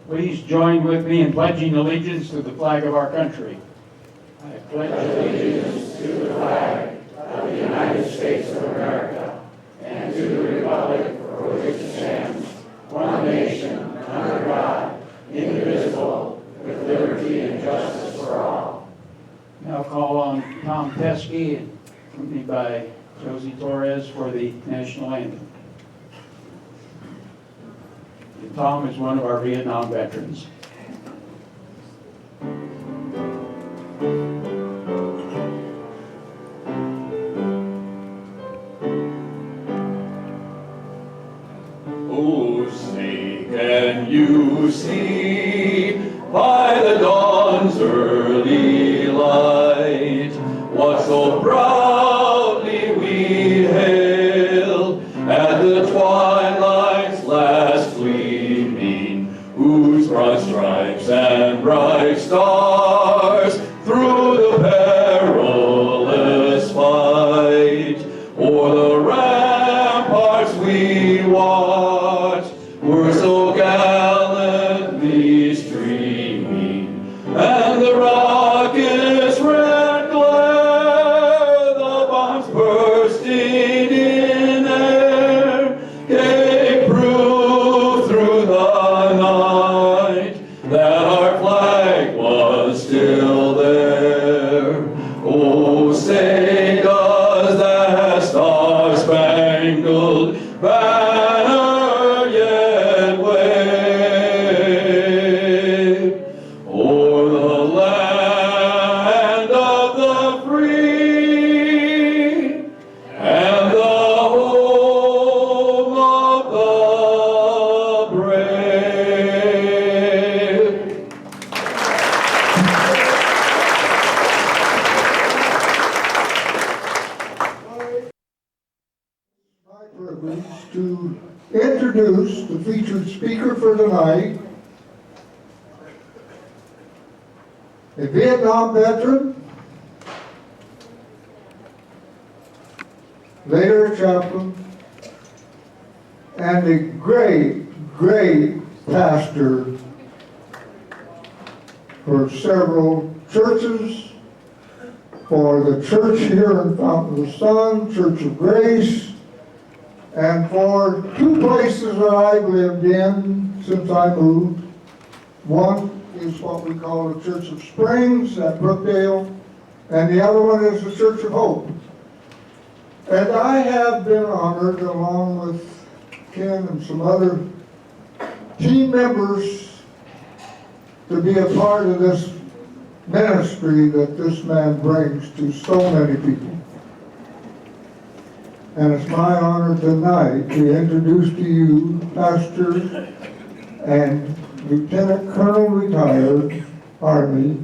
Please join with me in pledging allegiance to the flag of our country. I pledge allegiance to the flag of the United States of America and to the republic for which it stands, one nation, under God, indivisible, with liberty and justice for all. Now call on Tom Teskey, accompanied by Josie Torres, for the national anthem. And Tom is one of our Vietnam veterans. Oh, say, can you see by the dawn's early light what so proudly we hailed at the twilight's last gleaming, whose broad stripes and bright stars through the perilous fight o'er the ramparts we watched were so gallantly streaming, and the rocket's red glare, the bombs bursting in air, gave proof through the night that our flag was still there. Oh, say does that star-spangled banner yet wave o'er the land of the free and the home of the brave? My privilege to introduce the featured speaker for tonight, a Vietnam veteran, later a chaplain, and a great, great pastor for several churches, for the church here in Fountain of the Sun, Church of Grace, and for two places that I've lived in since I moved. One is what we call the Church of Springs at Brookdale, and the other one is the Church of Hope. And I have been honored, along with Ken and some other team members, to be a part of this ministry that this man brings to so many people. And it's my honor tonight to introduce to you Pastor and Lieutenant Colonel retired Army,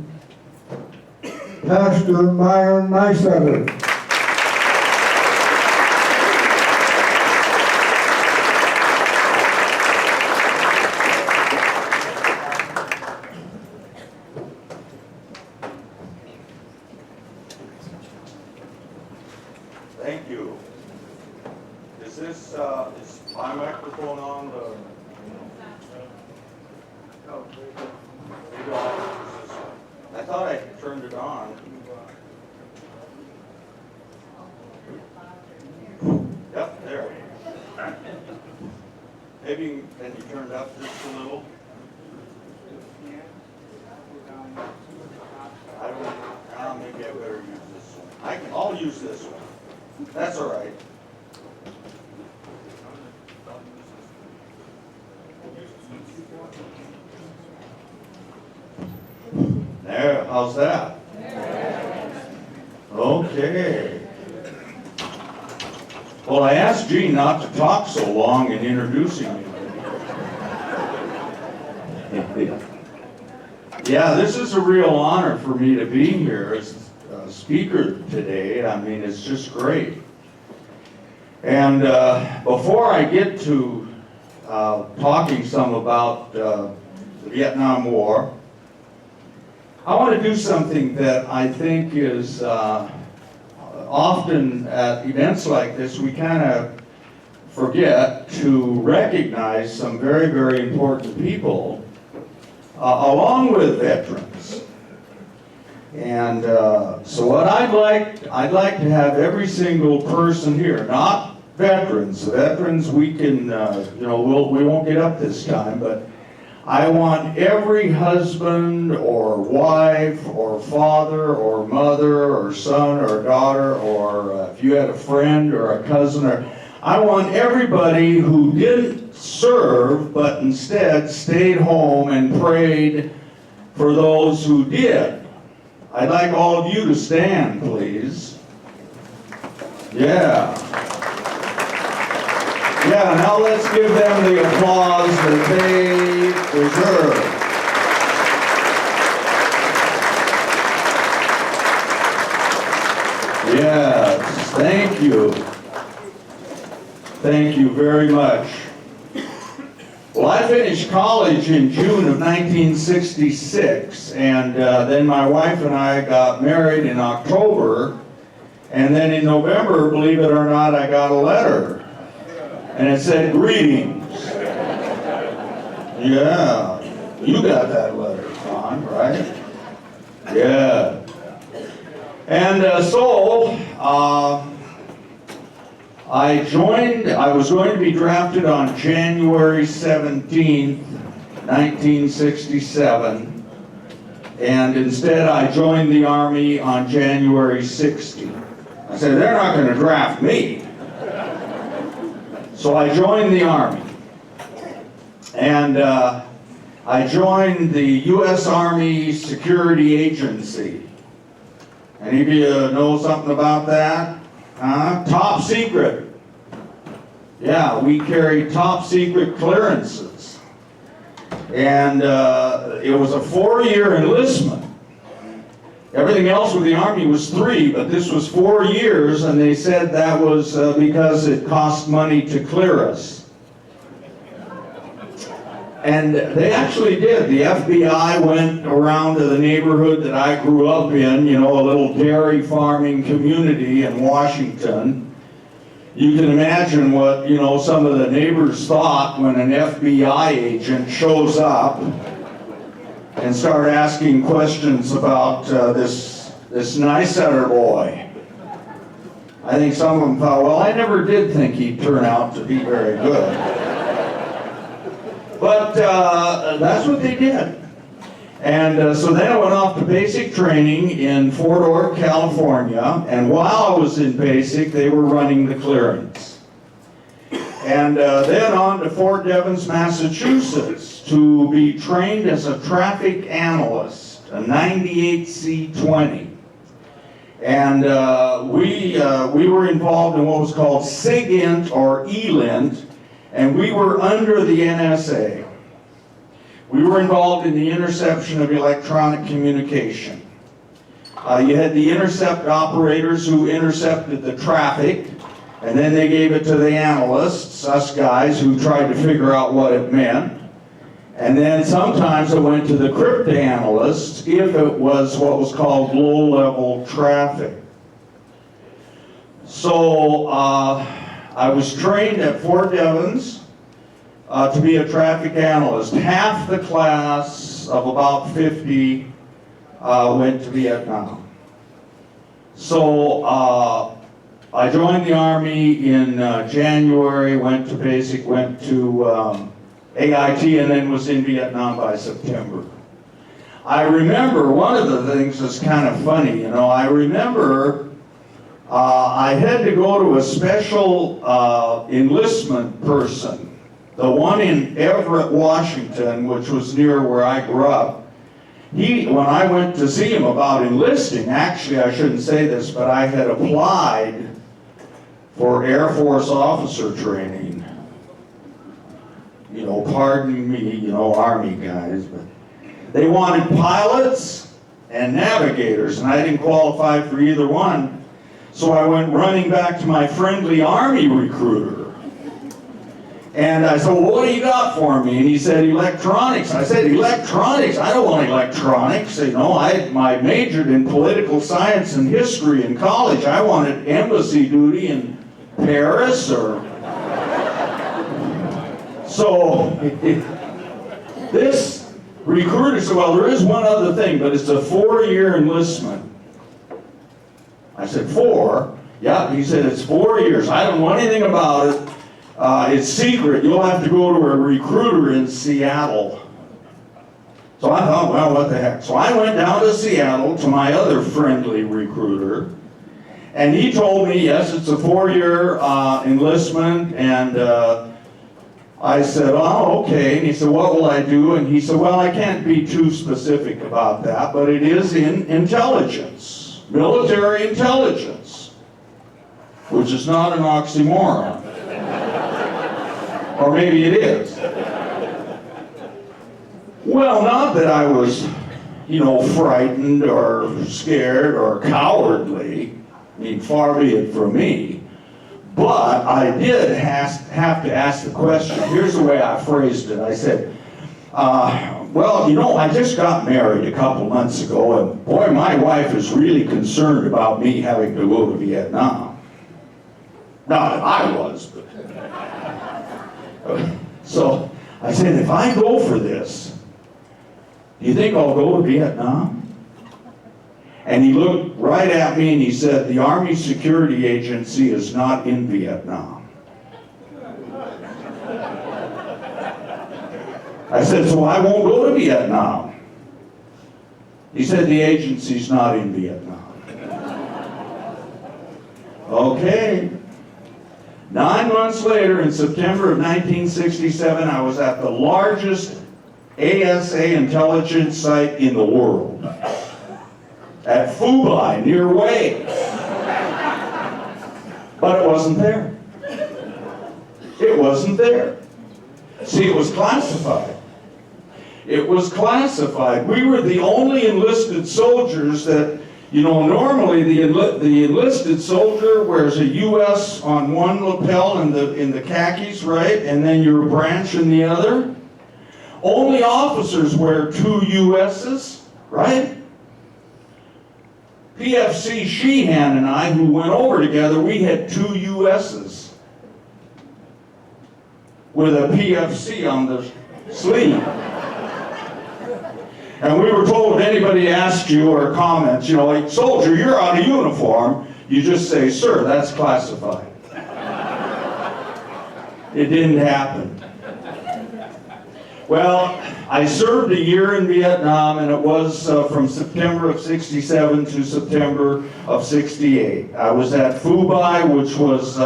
Pastor Myron Nysether. Thank you. Is this, is my microphone on the? No. Maybe I'll use this one. I thought I turned it on. Yep, there. Maybe, can you turn it up just a little? I don't, maybe I better use this one. I'll use this one. That's all right. There, how's that? Okay. Well, I asked Gene not to talk so long in introducing me. Yeah, this is a real honor for me to be here as a speaker today. I mean, it's just great. And before I get to talking some about the Vietnam War, I want to do something that I think is often at events like this, we kind of forget to recognize some very, very important people along with veterans. And so what I'd like to have every single person here, not veterans. Veterans, we can, we won't get up this time, but I want every husband or wife or father or mother or son or daughter, or if you had a friend or a cousin, I want everybody who didn't serve but instead stayed home and prayed for those who did. I'd like all of you to stand, please. Yeah. Yeah, now let's give them the applause that they deserve. Yes, thank you. Thank you very much. Well, I finished college in June of 1966, and then my wife and I got married in October, and then in November, believe it or not, I got a letter. And it said, "Greetings." Yeah, you got that letter, Ron, right? Yeah. And I was going to be drafted on January 17th, 1967. And instead I joined the Army on January 16th. I said, they're not going to draft me. So I joined the Army, and I joined the U.S. Army Security Agency. Any of you know something about that? Top secret. Yeah, we carry top secret clearances. And it was a 4-year enlistment. Everything else with the Army was 3, but this was 4 years, and they said that was because it cost money to clear us. And they actually did. The FBI went around to the neighborhood that I grew up in, a little dairy farming community in Washington. You can imagine what, some of the neighbors thought when an FBI agent shows up and start asking questions about this Nysether boy. I think some of them thought, well, I never did think he'd turn out to be very good. But that's what they did. And so then I went off to basic training in Fort Ord, California, and while I was in basic, they were running the clearance. And then on to Fort Devens, Massachusetts, to be trained as a traffic analyst, a 98C20. And we were involved in what was called SIGINT or ELINT, and we were under the NSA. We were involved in the interception of electronic communication. You had the intercept operators who intercepted the traffic, and then they gave it to the analysts, us guys, who tried to figure out what it meant. And then sometimes it went to the cryptanalysts if it was what was called low-level traffic. So I was trained at Fort Devens to be a traffic analyst. Half the class of about 50 went to Vietnam. So I joined the Army in January, went to basic, went to AIT, and then was in Vietnam by September. I remember one of the things that's kind of funny, I remember I had to go to a special enlistment person, the one in Everett, Washington, which was near where I grew up. When I went to see him about enlisting, actually I shouldn't say this, but I had applied for Air Force officer training. Pardon me, Army guys, but they wanted pilots and navigators, and I didn't qualify for either one. So I went running back to my friendly Army recruiter. And I said, well, what do you got for me? And he said, electronics. I said, electronics? I don't want electronics. I majored in political science and history in college. I wanted embassy duty in Paris or... So this Recruiter said, well, there is one other thing, but it's a 4-year enlistment. I said, 4? Yeah, he said, it's 4 years. I don't know anything about it. It's secret. You'll have to go to a recruiter in Seattle. So I thought, well, what the heck. So I went down to Seattle to my other friendly recruiter, and he told me, yes, it's a 4-year enlistment, and I said, oh, okay. And he said, what will I do? And he said, well, I can't be too specific about that, but it is in intelligence, military intelligence, which is not an oxymoron. Or maybe it is. Well, not that I was, frightened or scared or cowardly. I mean, far be it from me. But I did have to ask the question. Here's the way I phrased it. I said, well, I just got married a couple months ago, and boy, my wife is really concerned about me having to go to Vietnam. Not that I was, but... So I said, if I go for this, do you think I'll go to Vietnam? And he looked right at me and he said, the Army Security Agency is not in Vietnam. I said, so I won't go to Vietnam. He said, the agency's not in Vietnam. Okay. 9 months later, in September of 1967, I was at the largest ASA intelligence site in the world, at Phu Bai, near Wei. But it wasn't there. It wasn't there. See, it was classified. It was classified. We were the only enlisted soldiers that, normally the enlisted soldier wears a U.S. on one lapel in the khakis, right? And then your branch in the other. Only officers wear 2 U.S.'s, right? PFC Sheehan and I, who went over together, we had 2 U.S.'s with a PFC on the sleeve. And we were told if anybody asked you or comments, like, soldier, you're out of uniform, you just say, sir, that's classified. It didn't happen. Well, I served a year in Vietnam, and it was from September of 67 to September of 68. I was at Phu Bai, which was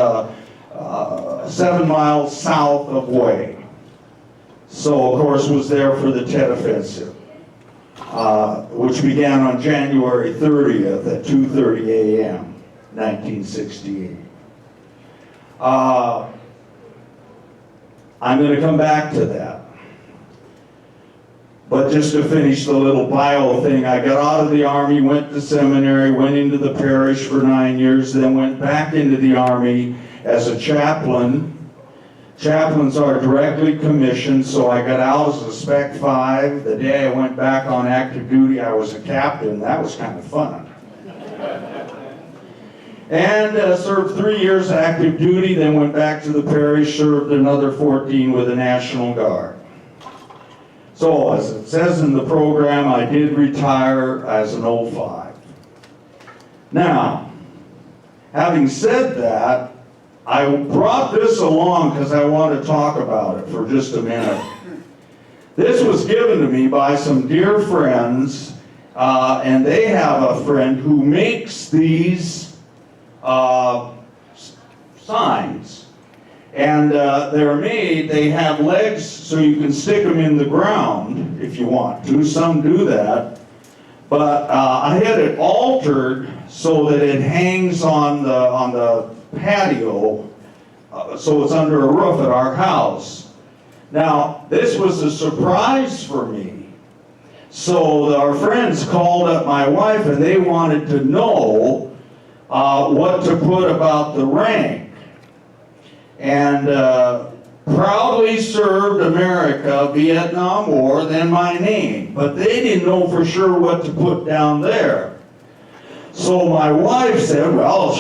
7 miles south of Hue. So, of course, was there for the Tet Offensive, which began on January 30th at 2:30 a.m., 1968. I'm going to come back to that. But just to finish the little bio thing, I got out of the Army, went to seminary, went into the parish for 9 years, then went back into the Army as a chaplain. Chaplains are directly commissioned, so I got out as a Spec 5. The day I went back on active duty, I was a captain. That was kind of fun. And served 3 years active duty, then went back to the parish, served another 14 with the National Guard. So, as it says in the program, I did retire as an 05. Now, having said that, I brought this along because I want to talk about it for just a minute. This was given to me by some dear friends, and they have a friend who makes these signs. And they're made, they have legs so you can stick them in the ground if you want to. Some do that. But I had it altered so that it hangs on the patio, so it's under a roof at our house. Now, this was a surprise for me. So our friends called up my wife and they wanted to know what to put about the rank. And proudly served America, Vietnam War, then my name. But they didn't know for sure what to put down there. So my wife said, well,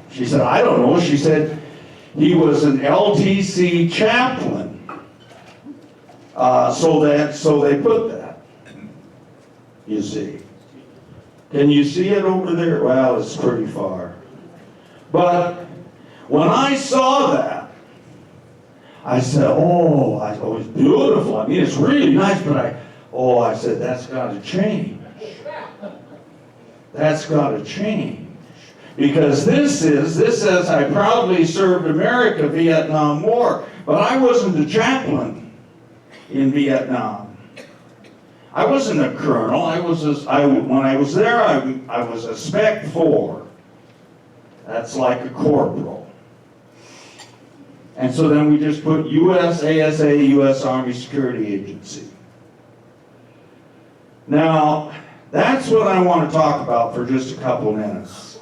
she said, I don't know. She said, he was an LTC chaplain. So they put that. you see. Can you see it over there? Well, it's pretty far. But when I saw that, I said, oh, it was beautiful. I mean, it's really nice, but I said, that's got to change. That's got to change. Because this says, I proudly served America, Vietnam War, but I wasn't a chaplain in Vietnam. I wasn't a colonel. When I was there, I was a Spec 4. That's like a corporal. And so then we just put U.S. ASA, U.S. Army Security Agency. Now, that's what I want to talk about for just a couple minutes.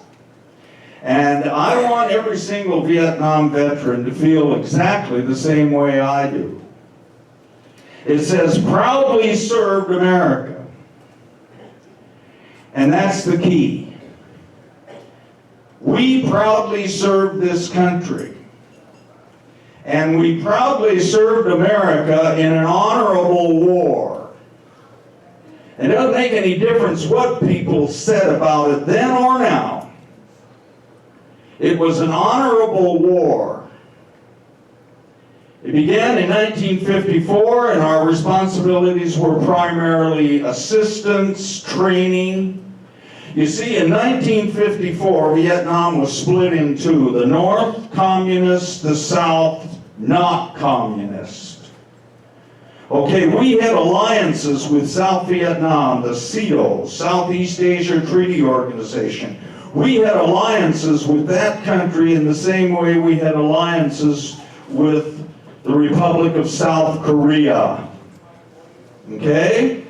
And I want every single Vietnam veteran to feel exactly the same way I do. It says, proudly served America. And that's the key. We proudly served this country. And we proudly served America in an honorable war. It doesn't make any difference what people said about it then or now. It was an honorable war. It began in 1954, and our responsibilities were primarily assistance, training. You see, in 1954, Vietnam was split in two. The North, communist, the South, not communist. Okay, we had alliances with South Vietnam, the SEATO, Southeast Asia Treaty Organization. We had alliances with that country in the same way we had alliances with the Republic of South Korea. Okay?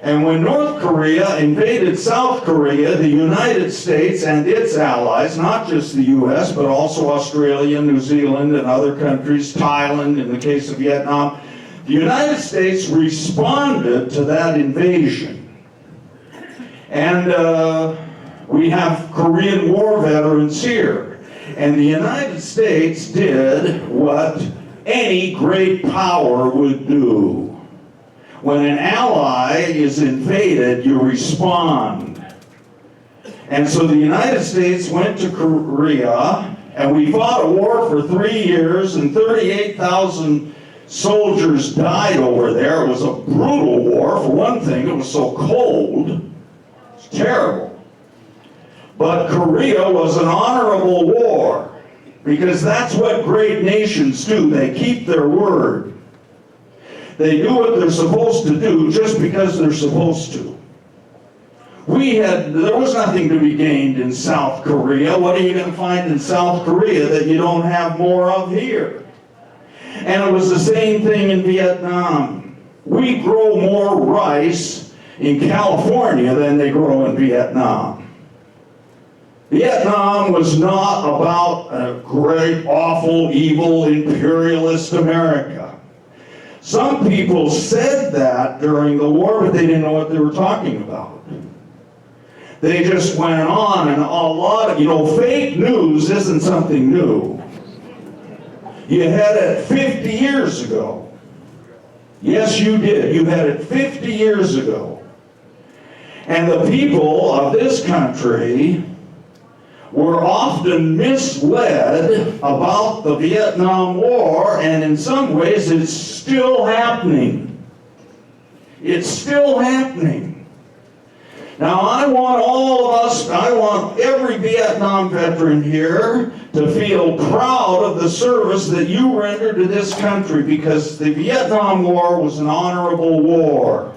And when North Korea invaded South Korea, the United States and its allies, not just the U.S., but also Australia, New Zealand, and other countries, Thailand in the case of Vietnam, the United States responded to that invasion. And we have Korean War veterans here. And the United States did what any great power would do. When an ally is invaded, you respond. And so the United States went to Korea, and we fought a war for 3 years, and 38,000 soldiers died over there. It was a brutal war. For one thing, it was so cold. It was terrible. But Korea was an honorable war, because that's what great nations do. They keep their word. They do what they're supposed to do just because they're supposed to. There was nothing to be gained in South Korea. What are you going to find in South Korea that you don't have more of here? And it was the same thing in Vietnam. We grow more rice in California than they grow in Vietnam. Vietnam was not about a great, awful, evil, imperialist America. Some people said that during the war, but they didn't know what they were talking about. They just went on, and a lot of, fake news isn't something new. You had it 50 years ago. Yes, you did. You had it 50 years ago. And the people of this country were often misled about the Vietnam War, and in some ways it's still happening. It's still happening. Now I want every Vietnam veteran here to feel proud of the service that you rendered to this country, because the Vietnam War was an honorable war.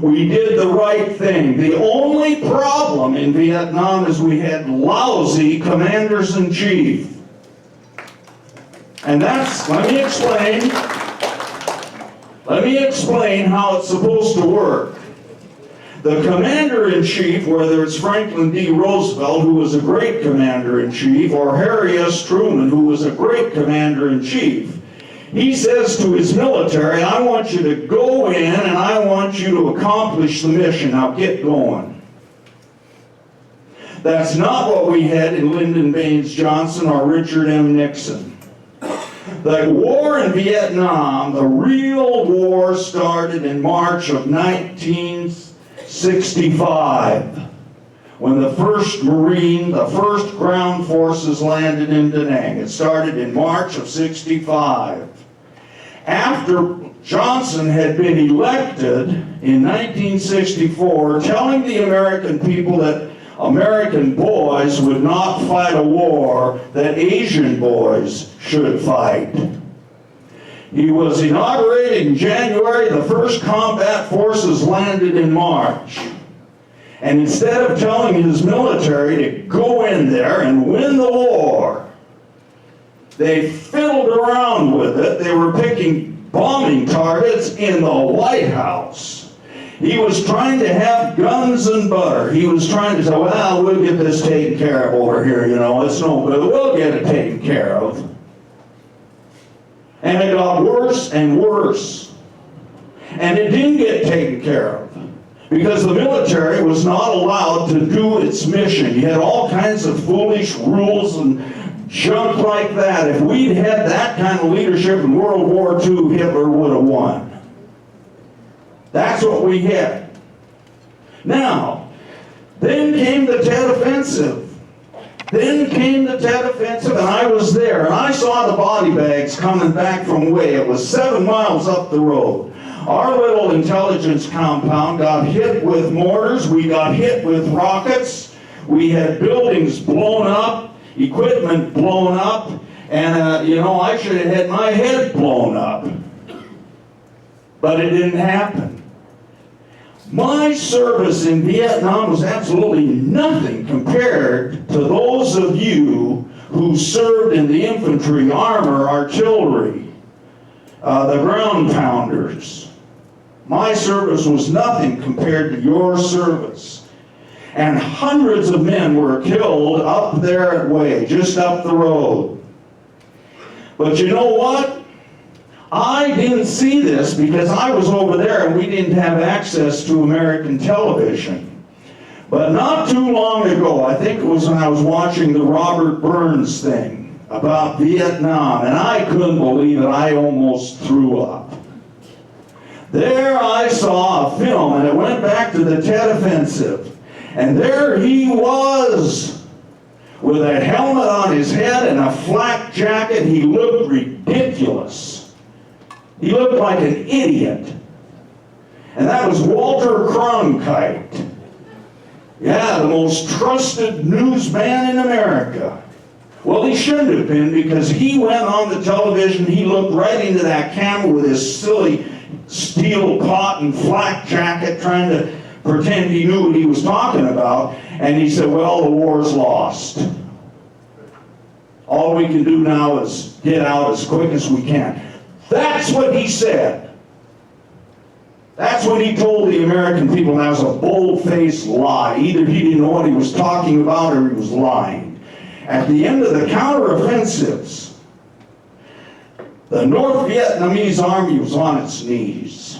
We did the right thing. The only problem in Vietnam is we had lousy commanders-in-chief. And let me explain how it's supposed to work. The commander-in-chief, whether it's Franklin D. Roosevelt, who was a great commander-in-chief, or Harry S. Truman, who was a great commander-in-chief, he says to his military, I want you to go in and I want you to accomplish the mission. Now get going. That's not what we had in Lyndon Baines Johnson or Richard M. Nixon. The war in Vietnam, the real war, started in March of 1965. 65, when the 1st Marine, the 1st Ground Forces landed in Da Nang. It started in March of 65. After Johnson had been elected in 1964, telling the American people that American boys would not fight a war that Asian boys should fight. He was inaugurated in January, the 1st combat forces landed in March. And instead of telling his military to go in there and win the war, they fiddled around with it. They were picking bombing targets in the White House. He was trying to have guns and butter. He was trying to say, well, we'll get this taken care of over here, you know, it's no good. We'll get it taken care of. And it got worse and worse. And it didn't get taken care of, because the military was not allowed to do its mission. You had all kinds of foolish rules and junk like that. If we'd had that kind of leadership in World War II, Hitler would have won. That's what we had. Now, then came the Tet Offensive. Then came the Tet Offensive, and I was there, and I saw the body bags coming back from Way. It was 7 miles up the road. Our little intelligence compound got hit with mortars. We got hit with rockets. We had buildings blown up, equipment blown up, and, you know, I should have had my head blown up. But it didn't happen. My service in Vietnam was absolutely nothing compared to those of you who served in the infantry, armor, artillery, the ground pounders. My service was nothing compared to your service. And hundreds of men were killed up there at Way, just up the road. But you know what? I didn't see this because I was over there and we didn't have access to American television. But not too long ago, I think it was when I was watching the Robert Burns thing about Vietnam, and I couldn't believe it, I almost threw up. There I saw a film, and it went back to the Tet Offensive, and there he was, with a helmet on his head and a flak jacket. He looked ridiculous. He looked like an idiot. And that was Walter Cronkite. Yeah, the most trusted newsman in America. Well, he shouldn't have been, because he went on the television, he looked right into that camera with his silly steel pot and flak jacket, trying to pretend he knew what he was talking about, and he said, well, the war's lost. All we can do now is get out as quick as we can. That's what he said. That's what he told the American people, and that was a bold-faced lie. Either he didn't know what he was talking about or he was lying. At the end of the counteroffensives, the North Vietnamese army was on its knees.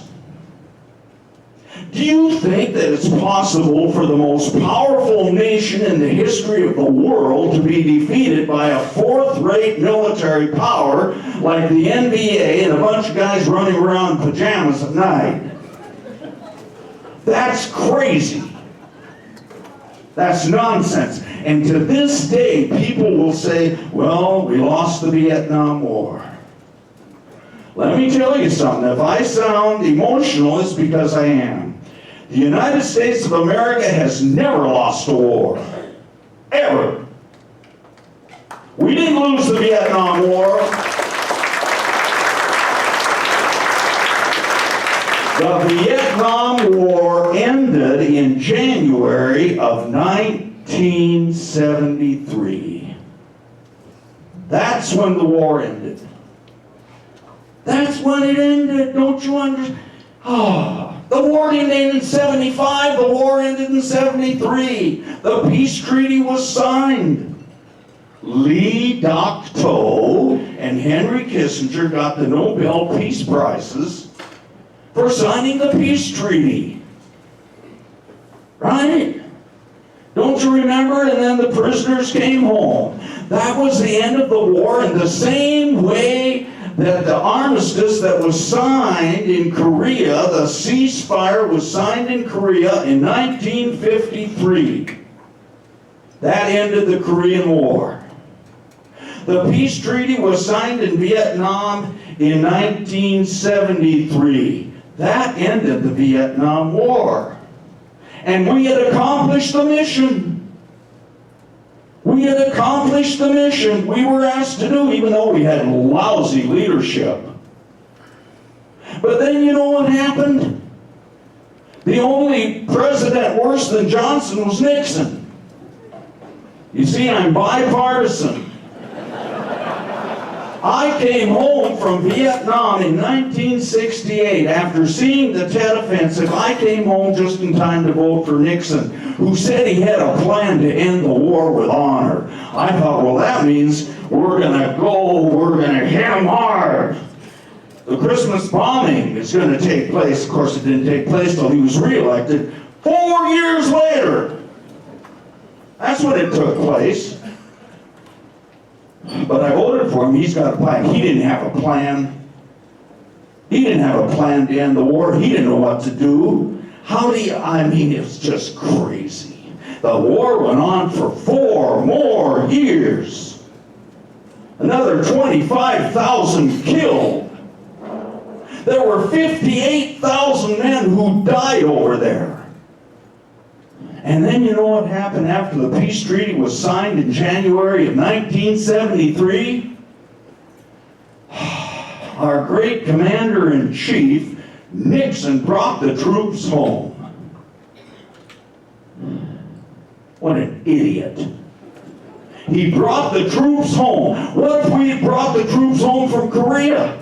Do you think that it's possible for the most powerful nation in the history of the world to be defeated by a fourth-rate military power like the NBA and a bunch of guys running around in pajamas at night? That's crazy. That's nonsense. And to this day, people will say, well, we lost the Vietnam War. Let me tell you something. If I sound emotional, it's because I am. The United States of America has never lost a war. Ever. We didn't lose the Vietnam War. The Vietnam War ended in January of 1973. That's when the war ended. That's when it ended. Don't you understand? Oh. The war didn't end in 75, the war ended in 73. The peace treaty was signed. Lee Doc-To and Henry Kissinger got the Nobel Peace Prizes for signing the peace treaty. Right? Don't you remember? And then the prisoners came home. That was the end of the war, in the same way that the armistice that was signed in Korea, the ceasefire was signed in Korea in 1953. That ended the Korean War. The peace treaty was signed in Vietnam in 1973. That ended the Vietnam War. And we had accomplished the mission. We had accomplished the mission we were asked to do, even though we had lousy leadership. But then you know what happened? The only president worse than Johnson was Nixon. You see, I'm bipartisan. I came home from Vietnam in 1968 after seeing the Tet Offensive. I came home just in time to vote for Nixon, who said he had a plan to end the war with honor. I thought, well, that means we're going to hit him hard. The Christmas bombing is going to take place. Of course, it didn't take place till he was reelected 4 years later. That's when it took place. But I voted for him. He's got a plan. He didn't have a plan. He didn't have a plan to end the war. He didn't know what to do. It was just crazy. The war went on for 4 more years. Another 25,000 killed. There were 58,000 men who died over there. And then you know what happened after the peace treaty was signed in January of 1973? Our great commander-in-chief, Nixon, brought the troops home. What an idiot. He brought the troops home. What if we had brought the troops home from Korea?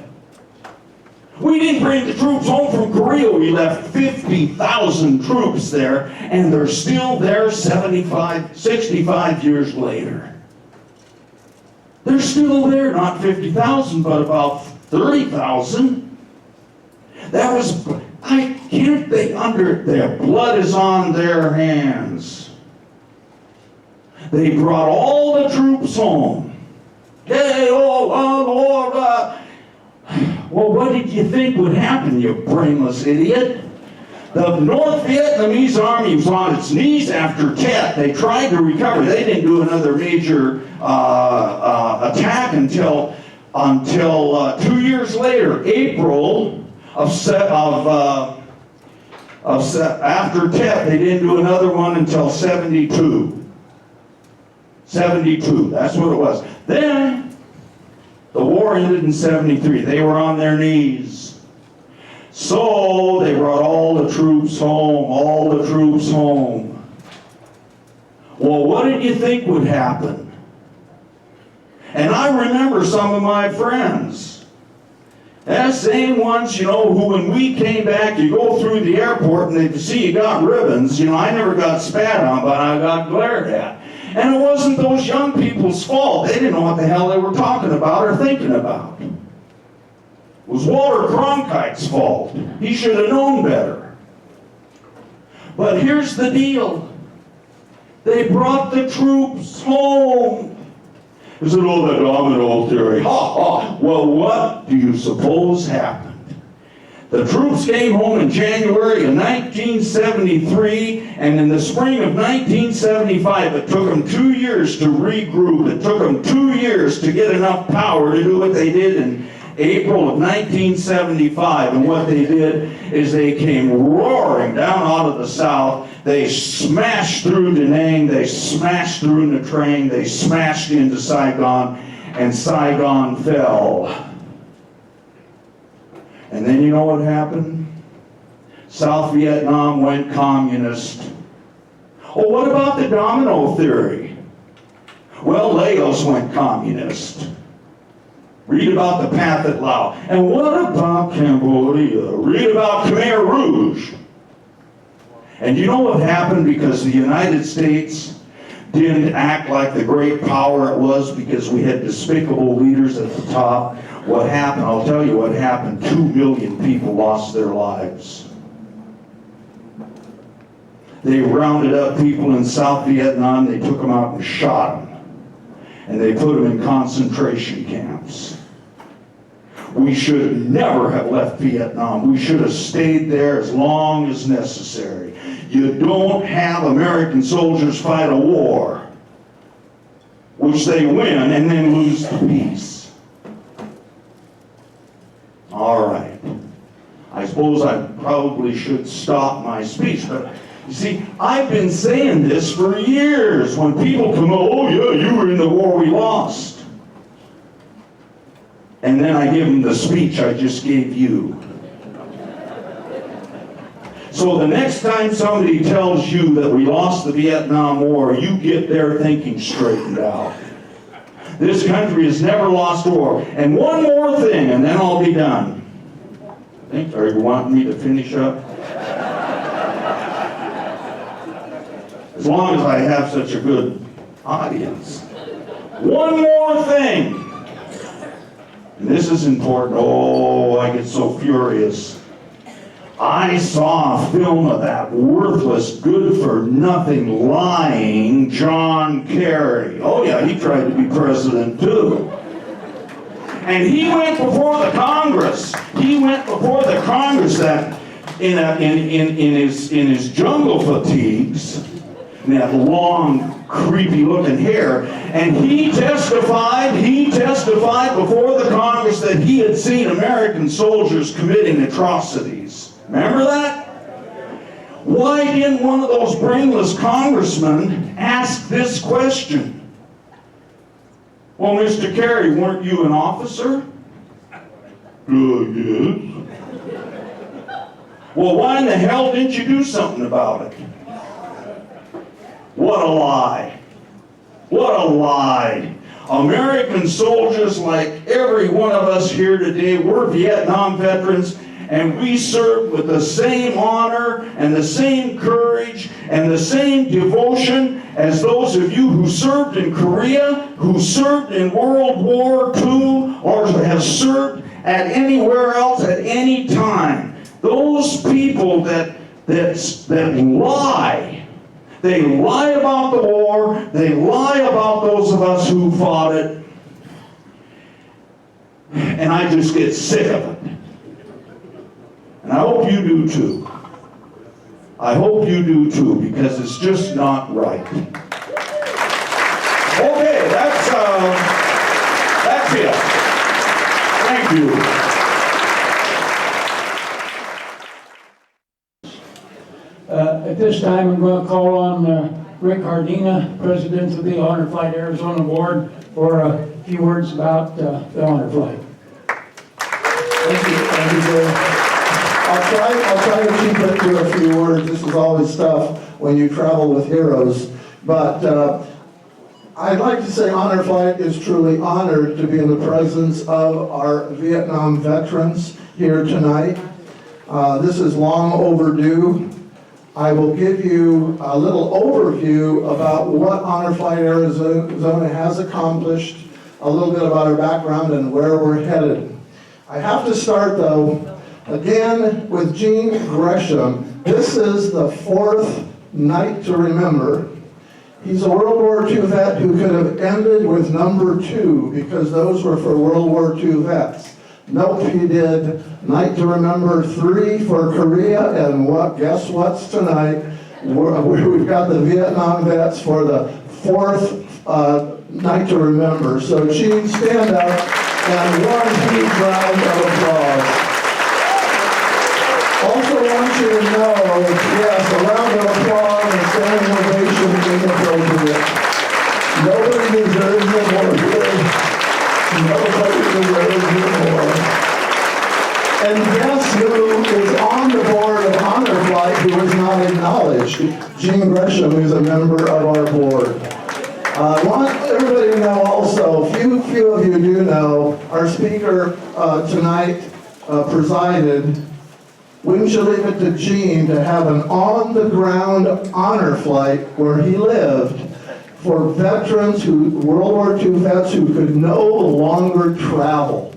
We didn't bring the troops home from Korea. We left 50,000 troops there, and they're still there 65 years later. They're still there, not 50,000, but about 30,000. Their blood is on their hands. They brought all the troops home. Well, what did you think would happen, you brainless idiot? The North Vietnamese army was on its knees after Tet. They tried to recover. They didn't do another major attack until 2 years later, April after Tet. They didn't do another one until 72. 72, that's what it was. Then the war ended in 73. They were on their knees. So they brought all the troops home, Well, what did you think would happen? And I remember some of my friends. That same ones, who when we came back, you go through the airport and they see you got ribbons. I never got spat on, but I got glared at. And it wasn't those young people's fault. They didn't know what the hell they were talking about or thinking about. It was Walter Cronkite's fault. He should have known better. But here's the deal. They brought the troops home. Is it all the domino theory? Well, what do you suppose happened? The troops came home in January of 1973, and in the spring of 1975, it took them 2 years to regroup. It took them 2 years to get enough power to do what they did in April of 1975. And what they did is they came roaring down out of the south. They smashed through Da Nang, they smashed through Nha Trang, they smashed into Saigon, and Saigon fell. And then you know what happened? South Vietnam went communist. Oh, what about the domino theory? Well, Laos went communist. Read about the Pathet Lao. And what about Cambodia? Read about Khmer Rouge. And you know what happened because the United States didn't act like the great power it was because we had despicable leaders at the top? What happened? I'll tell you what happened. 2 million people lost their lives. They rounded up people in South Vietnam, they took them out and shot them. And they put them in concentration camps. We should never have left Vietnam. We should have stayed there as long as necessary. You don't have American soldiers fight a war, which they win and then lose the peace. All right. I suppose I probably should stop my speech, but you see, I've been saying this for years. When people come, oh yeah, you were in the war we lost. And then I give them the speech I just gave you. So the next time somebody tells you that we lost the Vietnam War, you get their thinking straightened out. This country has never lost a war. And one more thing, and then I'll be done. Are you wanting me to finish up? As long as I have such a good audience. One more thing. And this is important. Oh, I get so furious. I saw a film of that worthless, good-for-nothing, lying John Kerry. Oh yeah, he tried to be president too. And he went before the Congress. He went before the Congress that in his jungle fatigues, and that long, creepy-looking hair, and he testified before the Congress that he had seen American soldiers committing atrocities. Remember that? Why didn't one of those brainless congressmen ask this question? Well, Mr. Kerry, weren't you an officer? Yes. Well, why in the hell didn't you do something about it? What a lie. What a lie. American soldiers, like every one of us here today, we're Vietnam veterans, and we served with the same honor and the same courage and the same devotion as those of you who served in Korea, who served in World War II, or have served at anywhere else at any time. Those people that lie. They lie about the war. They lie about those of us who fought it. And I just get sick of it. And I hope you do too. I hope you do too, because it's just not right. Okay, that's it. Thank you. At this time, I'm going to call on Rick Hardina, President of the Honor Flight Arizona Board, for a few words about the Honor Flight. Thank you, Joe. I'll try to keep it to a few words. This is always tough when you travel with heroes. But I'd like to say Honor Flight is truly honored to be in the presence of our Vietnam veterans here tonight. This is long overdue. I will give you a little overview about what Honor Flight Arizona has accomplished, a little bit about our background and where we're headed. I have to start, though, again with Gene Gresham. This is the fourth night to remember. He's a World War II vet who could have ended with number 2 because those were for World War II vets. Nope, he did Night to Remember 3 for Korea, and guess what's tonight? We've got the Vietnam vets for the fourth Night to Remember. So Gene, stand up and one huge round of applause. Also want you to know, yes, a round of applause and standing ovation is appropriate. Nobody deserves it more good. Nobody deserves it more. And guess who is on the board of Honor Flight who is not acknowledged? Gene Gresham, who's a member of our board. I want everybody to know also, few of you do know, our speaker tonight presided. Wouldn't you leave it to Gene to have an on-the-ground honor flight where he lived for veterans World War II vets who could no longer travel,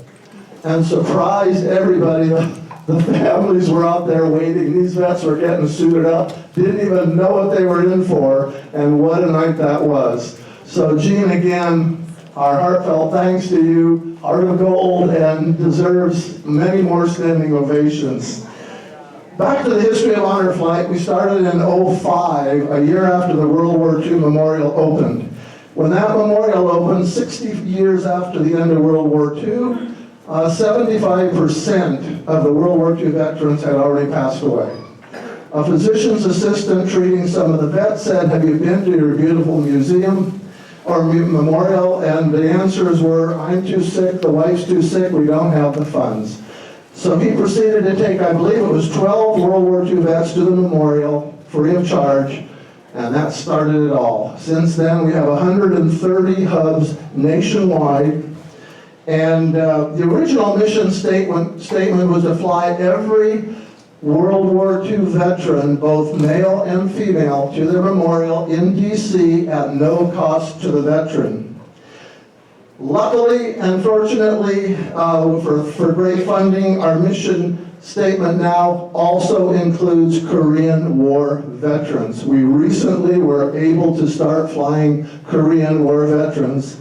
and surprised everybody. The families were out there waiting. These vets were getting suited up, didn't even know what they were in for, and what a night that was. So Gene, again, our heartfelt thanks to you. Heart of gold and deserves many more standing ovations. Back to the history of Honor Flight, we started in '05, a year after the World War II Memorial opened. When that memorial opened, 60 years after the end of World War II, 75% of the World War II veterans had already passed away. A physician's assistant treating some of the vets said, "Have you been to your beautiful museum or memorial?" And the answers were, "I'm too sick, the wife's too sick, we don't have the funds." So he proceeded to take, I believe it was 12 World War II vets to the memorial, free of charge, and that started it all. Since then, we have 130 hubs nationwide, and the original mission statement was to fly every World War II veteran, both male and female, to their memorial in DC at no cost to the veteran. Luckily and fortunately, for great funding, our mission statement now also includes Korean War veterans. We recently were able to start flying Korean War veterans.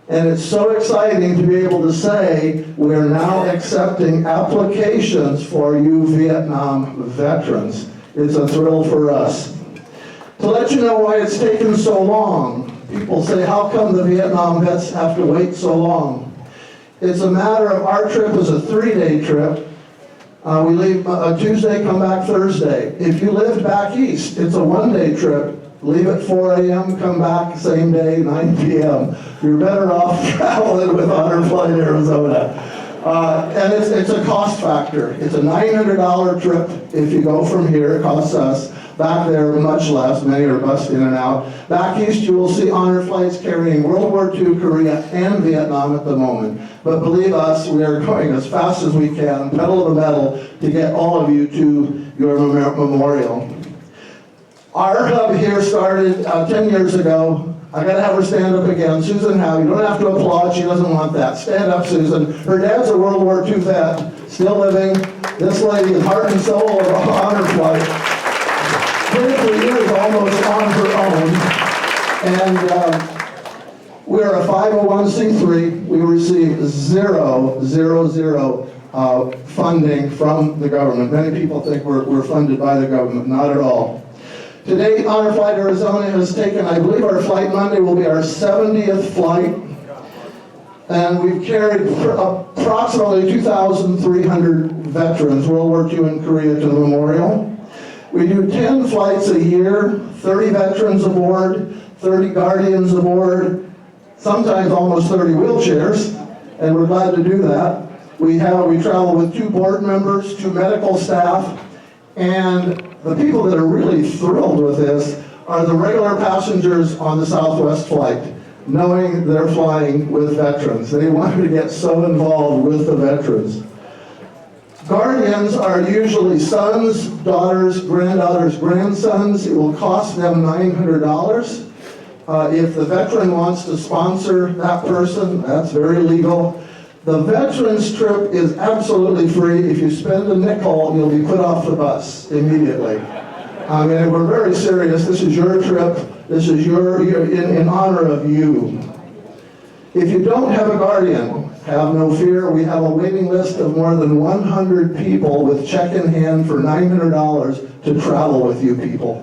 And it's so exciting to be able to say we're now accepting applications for you Vietnam veterans. It's a thrill for us. To let you know why it's taken so long, people say, how come the Vietnam vets have to wait so long? It's a matter of our trip is a 3-day trip. We leave Tuesday, come back Thursday. If you lived back east, it's a 1-day trip. Leave at 4 a.m., come back same day, 9 p.m. You're better off traveling with Honor Flight Arizona. And it's a cost factor. It's a $900 trip if you go from here. It costs us. Back there, much less. Many are bused in and out. Back east, you will see Honor Flights carrying World War II, Korea, and Vietnam at the moment. But believe us, we are going as fast as we can, pedal to the metal, to get all of you to your memorial. Our hub here started 10 years ago. I gotta have her stand up again. Susan Howe, you don't have to applaud, she doesn't want that. Stand up, Susan. Her dad's a World War II vet, still living. This lady is heart and soul of Honor Flight. 23 years almost on her own. And we're a 501c3. We receive zero funding from the government. Many people think we're funded by the government, not at all. To date, Honor Flight Arizona has taken, I believe our flight Monday will be our 70th flight. And we've carried approximately 2,300 veterans, World War II and Korea, to the memorial. We do 10 flights a year, 30 veterans aboard, 30 guardians aboard, sometimes almost 30 wheelchairs, and we're glad to do that. We travel with 2 board members, 2 medical staff, and the people that are really thrilled with this are the regular passengers on the Southwest flight, knowing they're flying with veterans. They wanted to get so involved with the veterans. Guardians are usually sons, daughters, granddaughters, grandsons. It will cost them $900. If the veteran wants to sponsor that person, that's very legal. The veterans trip is absolutely free. If you spend a nickel, you'll be put off the bus immediately. I mean, we're very serious. This is your trip. This is in honor of you. If you don't have a guardian, have no fear. We have a waiting list of more than 100 people with check in hand for $900 to travel with you people.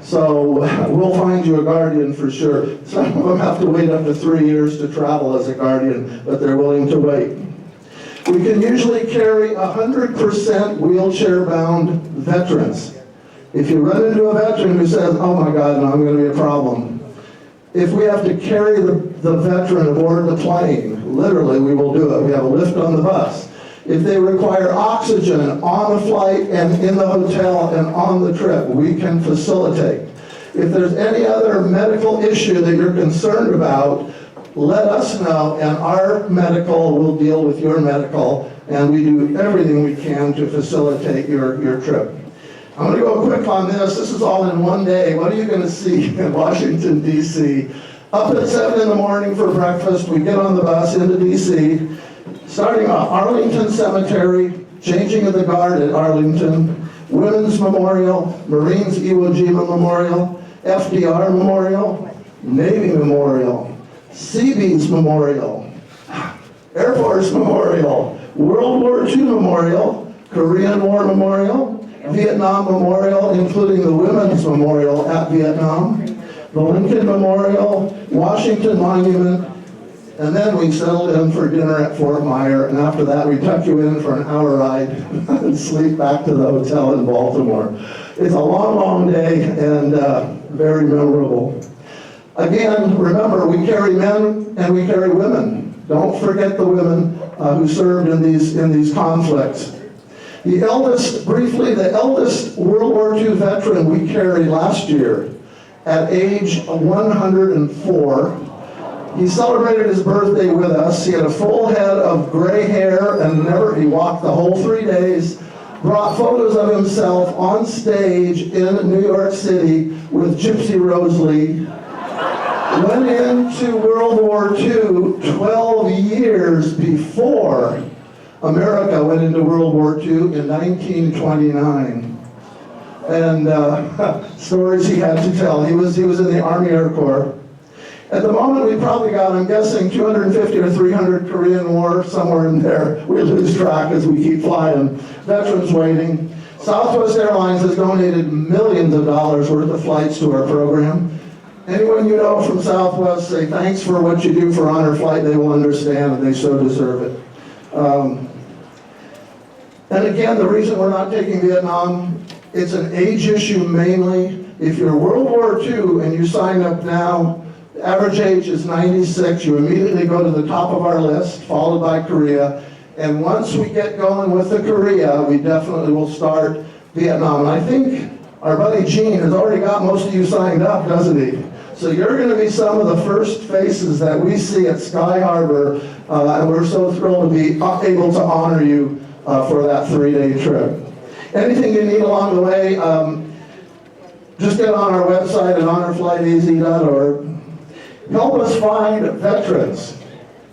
So we'll find you a guardian for sure. Some of them have to wait up to 3 years to travel as a guardian, but they're willing to wait. We can usually carry 100% wheelchair-bound veterans. If you run into a veteran who says, oh my God, no, I'm going to be a problem. If we have to carry the veteran aboard the plane, literally we will do it. We have a lift on the bus. If they require oxygen on the flight and in the hotel and on the trip, we can facilitate. If there's any other medical issue that you're concerned about, let us know, and our medical will deal with your medical, and we do everything we can to facilitate your trip. I'm going to go quick on this. This is all in one day. What are you going to see in Washington, D.C.? Up at 7 in the morning for breakfast, we get on the bus into D.C., starting off Arlington Cemetery, changing of the guard at Arlington, Women's Memorial, Marines Iwo Jima Memorial, FDR Memorial, Navy Memorial, Seabees Memorial, Air Force Memorial, World War II Memorial, Korean War Memorial, Vietnam Memorial, including the Women's Memorial at Vietnam, the Lincoln Memorial, Washington Monument, and then we settled in for dinner at Fort Myer, and after that we tuck you in for an hour ride and sleep back to the hotel in Baltimore. It's a long, long day and very memorable. Again, remember, we carry men and we carry women. Don't forget the women who served in these conflicts. The eldest World War II veteran we carried last year at age 104. He celebrated his birthday with us. He had a full head of gray hair and he walked the whole 3 days, brought photos of himself on stage in New York City with Gypsy Rose Lee. Went into World War II 12 years before America went into World War II in 1929. And stories he had to tell. He was in the Army Air Corps. At the moment, we probably got, I'm guessing, 250 or 300 Korean War, somewhere in there. We lose track as we keep flying. Veterans waiting. Southwest Airlines has donated millions of dollars worth of flights to our program. Anyone you know from Southwest, say thanks for what you do for Honor Flight. They will understand and they so deserve it. And again, the reason we're not taking Vietnam, it's an age issue mainly. If you're World War II and you sign up now, the average age is 96. You immediately go to the top of our list, followed by Korea. And once we get going with the Korea, we definitely will start Vietnam. And I think our buddy Gene has already got most of you signed up, doesn't he? So you're going to be some of the first faces that we see at Sky Harbor, and we're so thrilled to be able to honor you for that 3-day trip. Anything you need along the way, just get on our website at honorflightaz.org. Help us find veterans.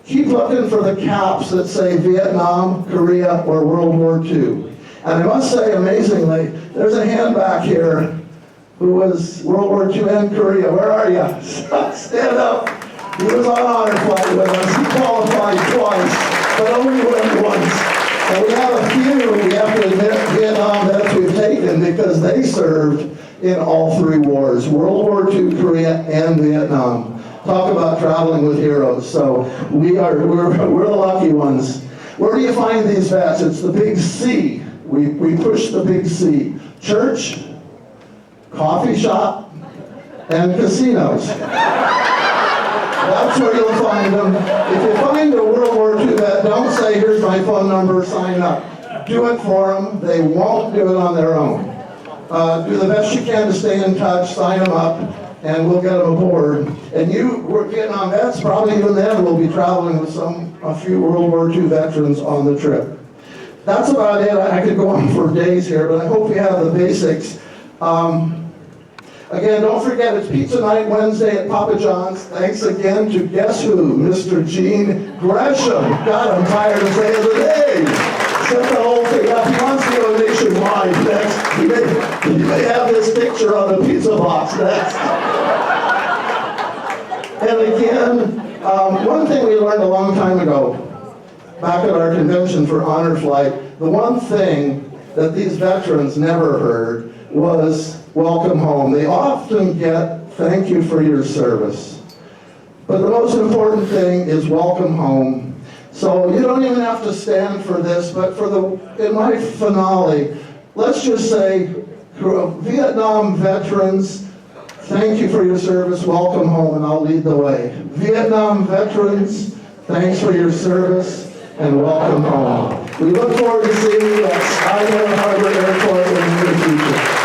Keep looking for the caps that say Vietnam, Korea, or World War II. And I must say, amazingly, there's a hand back here who was World War II and Korea. Where are you? Stand up. He was on Honor Flight with us. He qualified twice, but only went once. And we have a few, we have to admit, Vietnam vets we've taken because they served in all 3 wars, World War II, Korea, and Vietnam. Talk about traveling with heroes. So we're the lucky ones. Where do you find these vets? It's the big C. We push the big C. Church, coffee shop, and casinos. That's where you'll find them. If you find a World War II vet, don't say, here's my phone number, sign up. Do it for them. They won't do it on their own. Do the best you can to stay in touch, sign them up, and we'll get them aboard. And you, Vietnam vets, probably even then will be traveling with a few World War II veterans on the trip. That's about it. I could go on for days here, but I hope you have the basics. Again, don't forget, it's Pizza Night Wednesday at Papa John's. Thanks again to guess who? Mr. Gene Gresham. God, I'm tired of saying the name. Set the whole thing up. He wants to go nationwide next. He may have this picture on the pizza box next. And again, one thing we learned a long time ago, back at our convention for Honor Flight, the one thing that these veterans never heard was welcome home. They often get thank you for your service. But the most important thing is welcome home. So you don't even have to stand for this, but in my finale, let's just say, Vietnam veterans, thank you for your service, welcome home, and I'll lead the way. Vietnam veterans, thanks for your service, and welcome home. We look forward to seeing you at Sky Harbor Airport in the near future.